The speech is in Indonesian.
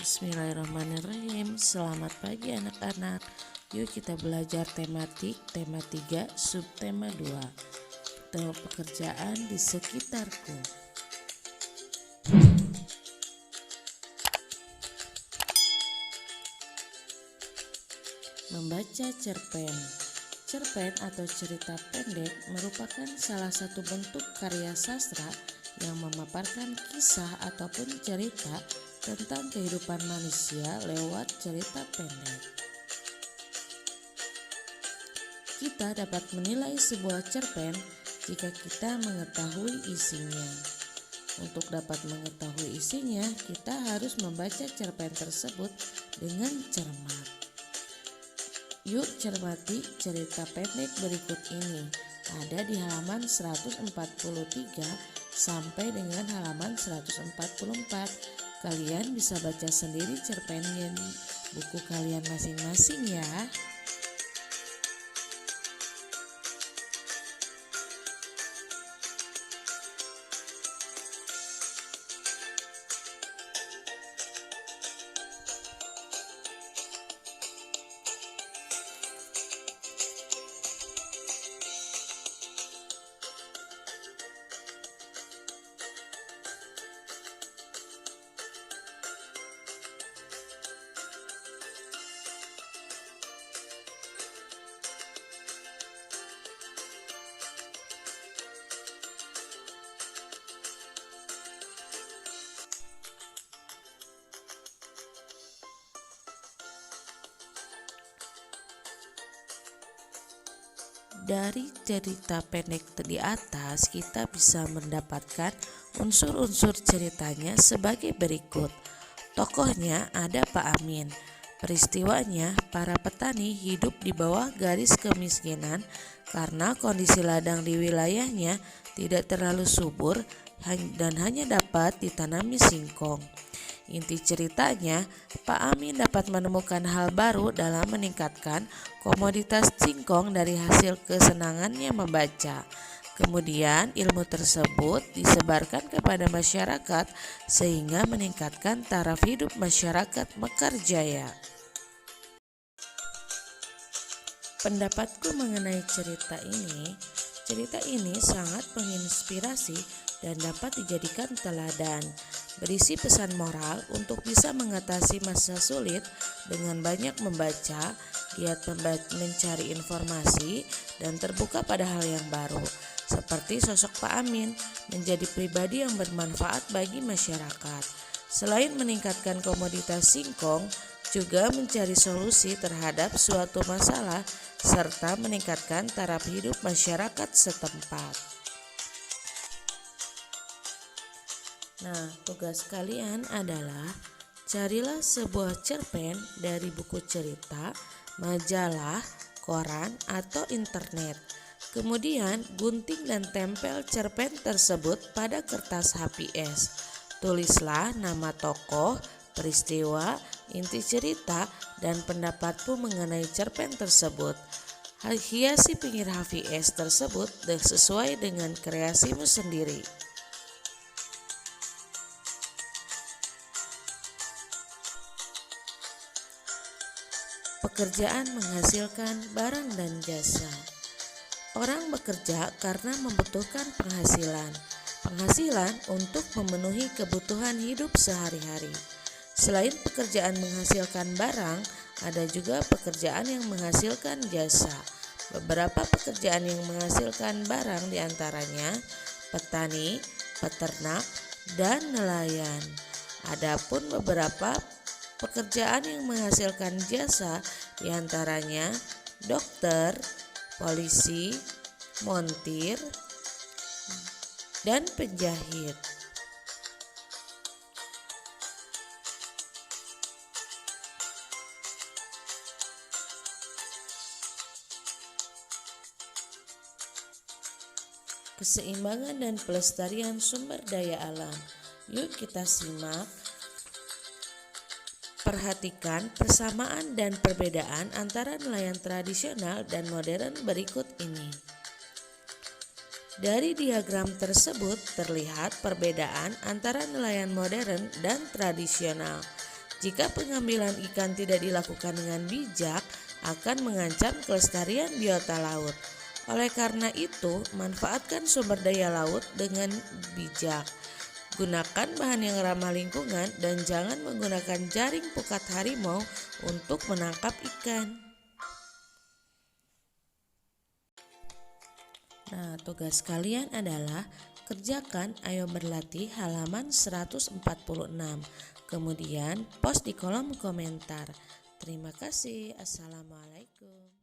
Bismillahirrahmanirrahim. Selamat pagi anak-anak. Yuk kita belajar tematik tema 3 subtema 2. Tema pekerjaan di sekitarku. Membaca cerpen. Cerpen atau cerita pendek merupakan salah satu bentuk karya sastra yang memaparkan kisah ataupun cerita tentang kehidupan manusia lewat cerita pendek. Kita dapat menilai sebuah cerpen jika kita mengetahui isinya. Untuk dapat mengetahui isinya, kita harus membaca cerpen tersebut dengan cermat. Yuk cermati cerita pendek berikut ini. Ada di halaman 143 sampai dengan halaman 144. Kalian bisa baca sendiri cerpennya di buku kalian masing-masing ya. Dari cerita pendek di atas, kita bisa mendapatkan unsur-unsur ceritanya sebagai berikut. Tokohnya ada Pak Amin. Peristiwanya, para petani hidup di bawah garis kemiskinan karena kondisi ladang di wilayahnya tidak terlalu subur dan hanya dapat ditanami singkong. Inti ceritanya, Pak Amin dapat menemukan hal baru dalam meningkatkan komoditas singkong dari hasil kesenangannya membaca. Kemudian ilmu tersebut disebarkan kepada masyarakat sehingga meningkatkan taraf hidup masyarakat Mekarjaya. Pendapatku mengenai cerita ini sangat menginspirasi dan dapat dijadikan teladan. Berisi pesan moral untuk bisa mengatasi masa sulit dengan banyak membaca, giat mencari informasi, dan terbuka pada hal yang baru. Seperti sosok Pak Amin menjadi pribadi yang bermanfaat bagi masyarakat. Selain meningkatkan komoditas singkong, juga mencari solusi terhadap suatu masalah serta meningkatkan taraf hidup masyarakat setempat. Nah, tugas kalian adalah carilah sebuah cerpen dari buku cerita, majalah, koran, atau internet. Kemudian gunting dan tempel cerpen tersebut pada kertas HPS. Tulislah nama tokoh, peristiwa, inti cerita, dan pendapatmu mengenai cerpen tersebut. Hiasi pinggir HPS tersebut sesuai dengan kreasimu sendiri. Pekerjaan menghasilkan barang dan jasa. Orang bekerja karena membutuhkan penghasilan untuk memenuhi kebutuhan hidup sehari-hari. Selain pekerjaan menghasilkan barang, ada juga pekerjaan yang menghasilkan jasa. Beberapa pekerjaan yang menghasilkan barang diantaranya petani, peternak, dan nelayan. Adapun beberapa pekerjaan yang menghasilkan jasa diantaranya dokter, polisi, montir, dan penjahit. Keseimbangan dan pelestarian sumber daya alam. Yuk kita simak. Perhatikan persamaan dan perbedaan antara nelayan tradisional dan modern berikut ini. Dari diagram tersebut terlihat perbedaan antara nelayan modern dan tradisional. Jika pengambilan ikan tidak dilakukan dengan bijak, akan mengancam kelestarian biota laut. Oleh karena itu, manfaatkan sumber daya laut dengan bijak. Gunakan bahan yang ramah lingkungan dan jangan menggunakan jaring pukat harimau untuk menangkap ikan. Nah, tugas kalian adalah kerjakan Ayo Berlatih halaman 146. Kemudian post di kolom komentar. Terima kasih. Assalamualaikum.